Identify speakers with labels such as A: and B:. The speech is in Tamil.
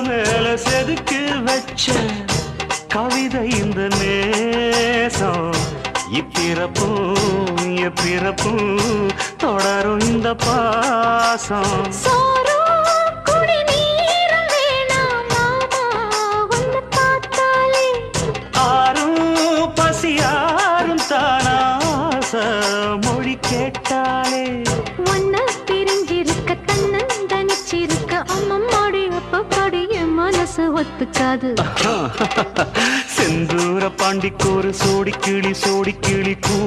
A: மேல செதுக்கு வச்ச கவிதை இந்த நேசம் இப்பிறப்பும் எப்பிறப்பும் தொடரும் இந்த பாசம் ஆரும் பசியாரும் தானாச மொழி கேட்டாலே
B: ஒன்ன பிரிஞ்சிருக்க தன்னந்தனிச்சிருக்க அம்மம்மாடி அப்பப்படி என் மனசு ஒத்துக்காது
A: செந்தூர பாண்டிக்கு ஒரு சோடி கிளி கூ